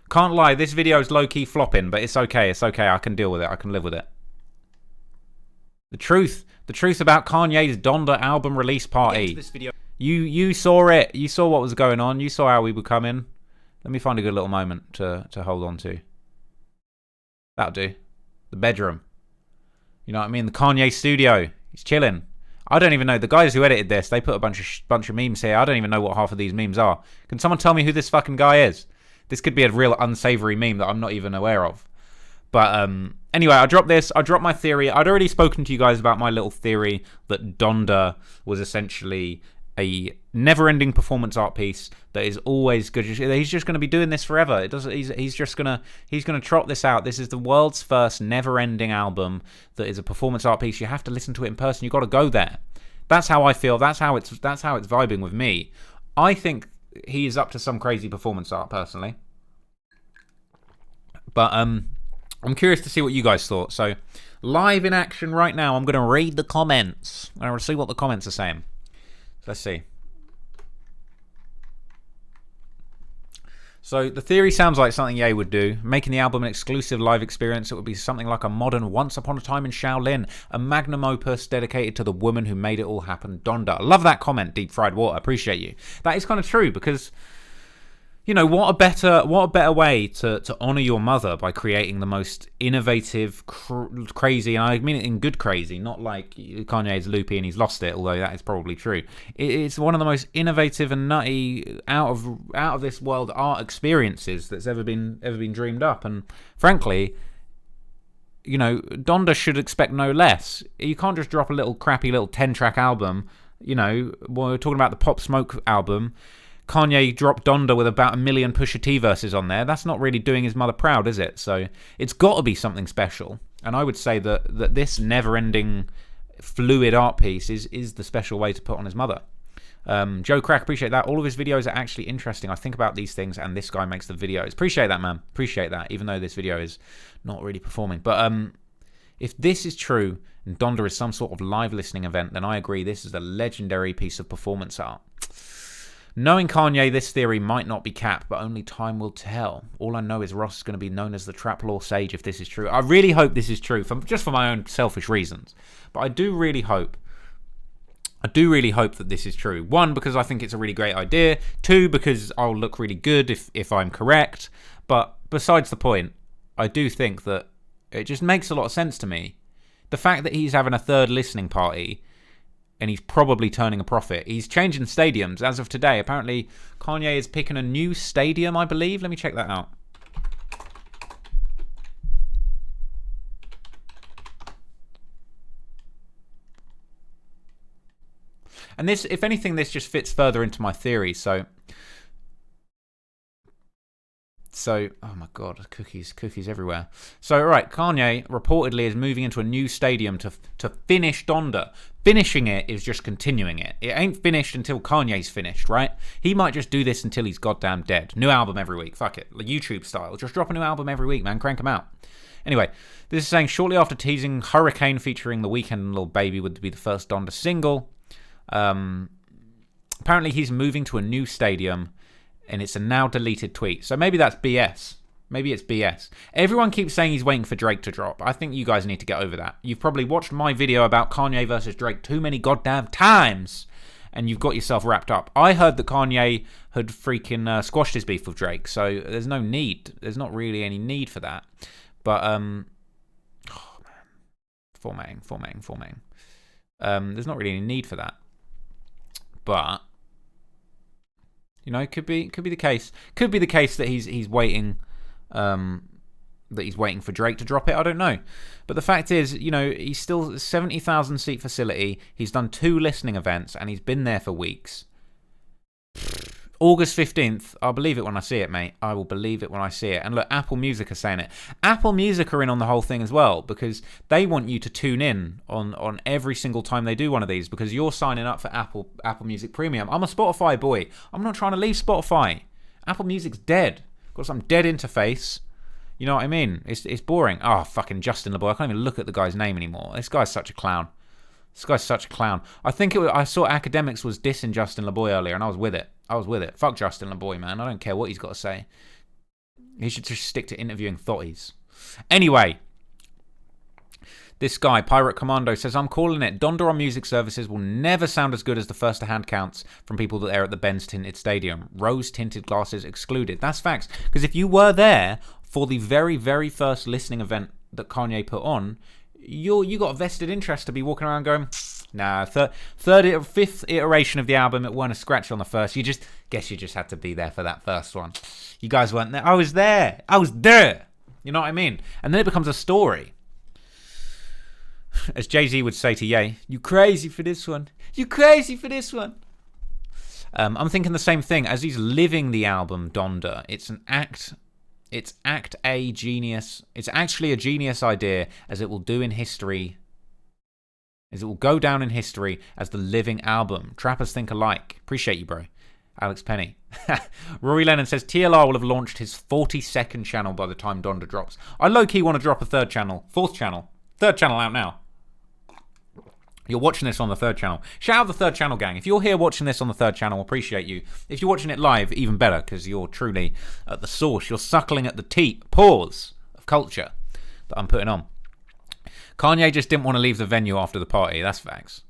Can't lie, this video is low-key flopping, but it's okay. It's okay. I can deal with it. I can live with it. The truth about Kanye's Donda album release party. This video. You saw it. You saw what was going on. You saw how we were coming. Let me find a good little moment to hold on to. That'll do. The bedroom. You know what I mean? The Kanye studio. He's chilling. I don't even know. The guys who edited this, they put a bunch of memes here. I don't even know what half of these memes are. Can someone tell me who this fucking guy is? This could be a real unsavory meme that I'm not even aware of. But anyway, I dropped this. I dropped my theory. I'd already spoken to you guys about my little theory that Donda was essentially a never-ending performance art piece that is always good. He's just going to be doing this forever. He's gonna trot this out. This is the world's first never-ending album that is a performance art piece. You have to listen to it in person. You got to go there. That's how I feel. That's how it's vibing with me. I think he is up to some crazy performance art personally. But I'm curious to see what you guys thought. So live in action right now. I'm going to read the comments. I will see what the comments are saying. Let's see. So the theory sounds like something Ye would do. Making the album an exclusive live experience, it would be something like a modern Once Upon a Time in Shaolin, a magnum opus dedicated to the woman who made it all happen, Donda. I love that comment, Deep Fried Water. Appreciate you. That is kind of true because, you know, what a better way to honor your mother by creating the most innovative, crazy, and I mean it in good crazy, not like Kanye's loopy and he's lost it, although that is probably true. It's one of the most innovative and nutty, out of this world art experiences that's ever been dreamed up. And frankly, you know, Donda should expect no less. You can't just drop a little crappy little 10-track album. You know, we're talking about the Pop Smoke album. Kanye dropped Donda with about 1 million Pusha T verses on there. That's not really doing his mother proud, is it? So it's got to be something special. And I would say that this never-ending fluid art piece is the special way to put on his mother. Joe Crack, appreciate that. All of his videos are actually interesting. I think about these things, and this guy makes the videos. Appreciate that, man. Appreciate that, even though this video is not really performing. But if this is true, and Donda is some sort of live listening event, then I agree this is a legendary piece of performance art. Knowing Kanye, this theory might not be cap, but only time will tell. All I know is Ross is going to be known as the Trap Law Sage if this is true. I really hope this is true, just for my own selfish reasons. But I do really hope that this is true. One, because I think it's a really great idea. Two, because I'll look really good if I'm correct. But besides the point, I do think that it just makes a lot of sense to me. The fact that he's having a third listening party, and he's probably turning a profit. He's changing stadiums as of today. Apparently, Kanye is picking a new stadium, I believe. Let me check that out. And this, if anything, this just fits further into my theory. So, oh my God, cookies everywhere. So, all right, Kanye reportedly is moving into a new stadium to finish Donda. Finishing it is just continuing it. It ain't finished until Kanye's finished, right? He might just do this until he's goddamn dead. New album every week. Fuck it. Like YouTube style. Just drop a new album every week, man. Crank them out. Anyway, this is saying shortly after teasing Hurricane featuring The Weeknd and Lil Baby would be the first Donda single. Apparently he's moving to a new stadium, and it's a now deleted tweet. So maybe that's BS. Maybe it's BS. Everyone keeps saying he's waiting for Drake to drop. I think you guys need to get over that. You've probably watched my video about Kanye versus Drake too many goddamn times, and you've got yourself wrapped up. I heard that Kanye had freaking squashed his beef with Drake, so there's no need. There's not really any need for that. But, oh man. Formatting. There's not really any need for that. But, you know, it could be the case. Could be the case that he's waiting... that he's waiting for Drake to drop it. I don't know. But the fact is, you know, he's still a 70,000 seat facility. He's done 2 listening events and he's been there for weeks. August 15th. I'll believe it when I see it, mate. I will believe it when I see it. And look, Apple Music are saying it. Apple Music are in on the whole thing as well because they want you to tune in on every single time they do one of these because you're signing up for Apple Music Premium. I'm a Spotify boy. I'm not trying to leave Spotify. Apple Music's dead. Got some dead interface. You know what I mean? It's boring. Oh, fucking Justin LeBoy. I can't even look at the guy's name anymore. This guy's such a clown. I think I saw Academics was dissing Justin LeBoy earlier, and I was with it. Fuck Justin LeBoy, man. I don't care what he's got to say. He should just stick to interviewing thotties. Anyway, this guy, Pirate Commando, says, I'm calling it. Donda on music services will never sound as good as the first-hand counts from people that are at the Benz Tinted Stadium. Rose-tinted glasses excluded. That's facts. Because if you were there for the very, very first listening event that Kanye put on, you got a vested interest to be walking around going, nah, fifth iteration of the album, it weren't a scratch on the first. You just had to be there for that first one. You guys weren't there. I was there. You know what I mean? And then it becomes a story. As Jay-Z would say to Ye, you crazy for this one. You crazy for this one. I'm thinking the same thing. As he's living the album Donda, it's an act. It's act A genius. It's actually a genius idea, as it will do in history. As it will go down in history as the living album. Trappers think alike. Appreciate you, bro. Alex Penny. Rory Lennon says TLR will have launched his 42nd channel by the time Donda drops. I low-key want to drop a third channel. Third channel out now. You're watching this on the third channel. Shout out the third channel gang. If you're here watching this on the third channel, appreciate you. If you're watching it live, even better, because you're truly at the source. You're suckling at the pores of culture that I'm putting on. Kanye just didn't want to leave the venue after the party. That's facts.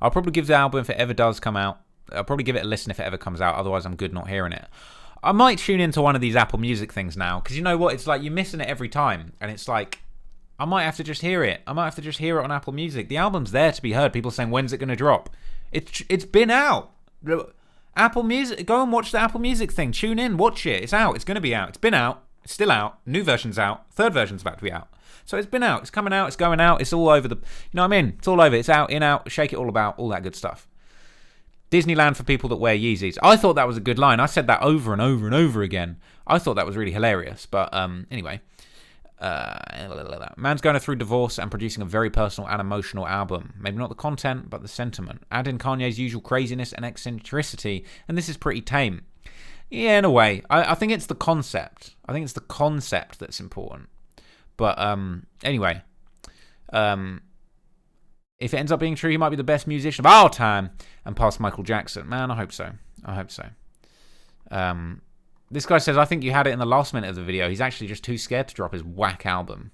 I'll probably give the album if it ever does come out. I'll probably give it a listen if it ever comes out. Otherwise, I'm good not hearing it. I might tune into one of these Apple Music things now. Because you know what? It's like you're missing it every time. And it's like, I might have to just hear it. I might have to just hear it on Apple Music. The album's there to be heard. People saying, when's it going to drop? It's been out. Apple Music, go and watch the Apple Music thing. Tune in, watch it. It's out. It's going to be out. It's been out. It's still out. New version's out. Third version's about to be out. So it's been out. It's coming out. It's going out. It's all over the... You know what I mean? It's all over. It's out, in, out. Shake it all about. All that good stuff. Disneyland for people that wear Yeezys. I thought that was a good line. I said that over and over and over again. I thought that was really hilarious. But anyway... man's going through divorce and producing a very personal and emotional album. Maybe not the content, but the sentiment. Add in Kanye's usual craziness and eccentricity, and this is pretty tame. Yeah, in a way. I think it's the concept. I think it's the concept that's important. But anyway, if it ends up being true, he might be the best musician of our time and past Michael Jackson. Man, I hope so. I hope so. This guy says, I think you had it in the last minute of the video. He's actually just too scared to drop his whack album.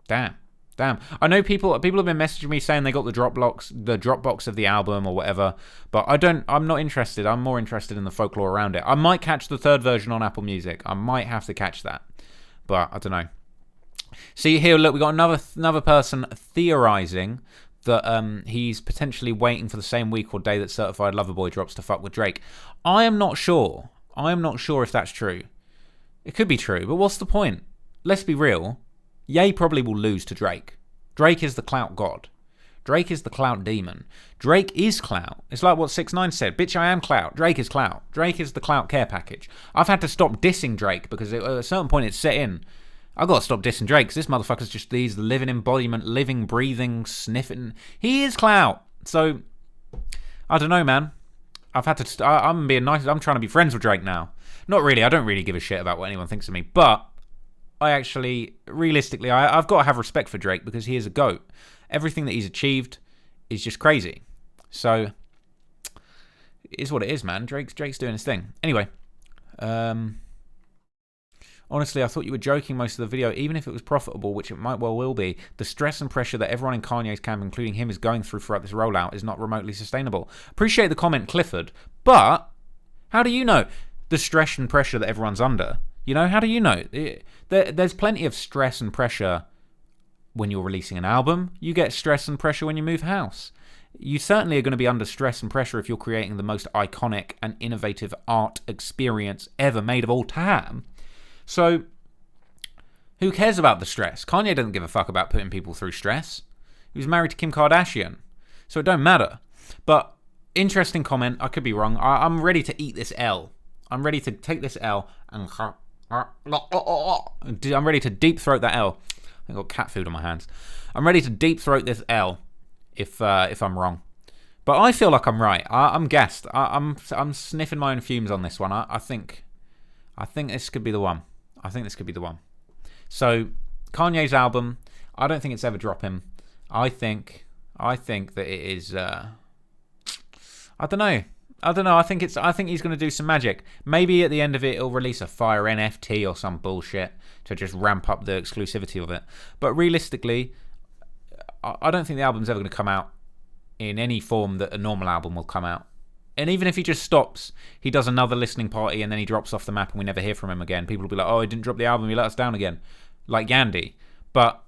Damn. I know people have been messaging me saying they got the Dropbox of the album or whatever, but I'm not interested. I'm more interested in the folklore around it. I might catch the third version on Apple Music. I might have to catch that, but I don't know. See here, look, we got another person theorizing that he's potentially waiting for the same week or day that Certified Lover Boy drops to fuck with Drake. I am not sure if that's true. It could be true, but what's the point? Let's be real. Ye probably will lose to Drake. Drake is the clout god. Drake is the clout demon. Drake is clout. It's like what 6ix9ine said. Bitch, I am clout. Drake is clout. Drake is the clout care package. I've had to stop dissing Drake because at a certain point it's set in. I've got to stop dissing Drake because this motherfucker's just these living embodiment, living, breathing, sniffing. He is clout. So, I don't know, man. I've had to... I'm being nice. I'm trying to be friends with Drake now. Not really. I don't really give a shit about what anyone thinks of me. But I actually, realistically, I've got to have respect for Drake because he is a GOAT. Everything that he's achieved is just crazy. So, it is what it is, man. Drake's doing his thing. Anyway. Honestly, I thought you were joking most of the video, even if it was profitable, which it might well will be. The stress and pressure that everyone in Kanye's camp, including him, is going through throughout this rollout is not remotely sustainable. Appreciate the comment, Clifford, but how do you know the stress and pressure that everyone's under? You know, how do you know? There's plenty of stress and pressure when you're releasing an album. You get stress and pressure when you move house. You certainly are going to be under stress and pressure if you're creating the most iconic and innovative art experience ever made of all time. So, who cares about the stress? Kanye doesn't give a fuck about putting people through stress. He was married to Kim Kardashian, so it don't matter. But, interesting comment, I could be wrong. I'm ready to eat this L. I'm ready to take this L and... I'm ready to deep throat that L. I've got cat food on my hands. I'm ready to deep throat this L if I'm wrong. But I feel like I'm right. I'm gassed. I'm sniffing my own fumes on this one. I think this could be the one. So, Kanye's album, I don't think it's ever dropping. I think that it is, I don't know. I don't know. I think he's going to do some magic. Maybe at the end of it, he'll release a fire NFT or some bullshit to just ramp up the exclusivity of it. But realistically, I don't think the album's ever going to come out in any form that a normal album will come out. And even if he just stops, he does another listening party and then he drops off the map and we never hear from him again. People will be like, oh, he didn't drop the album, he let us down again. Like Yandy. But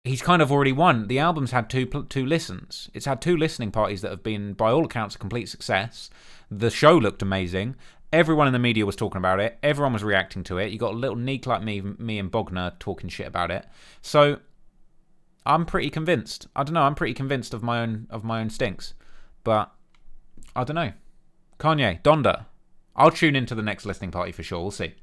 he's kind of already won. The album's had two listens. It's had 2 listening parties that have been, by all accounts, a complete success. The show looked amazing. Everyone in the media was talking about it. Everyone was reacting to it. You got a little neek like me and Bogner talking shit about it. So I'm pretty convinced. I don't know. I'm pretty convinced of my own stinks. But I don't know. Kanye, Donda. I'll tune into the next listening party for sure. We'll see.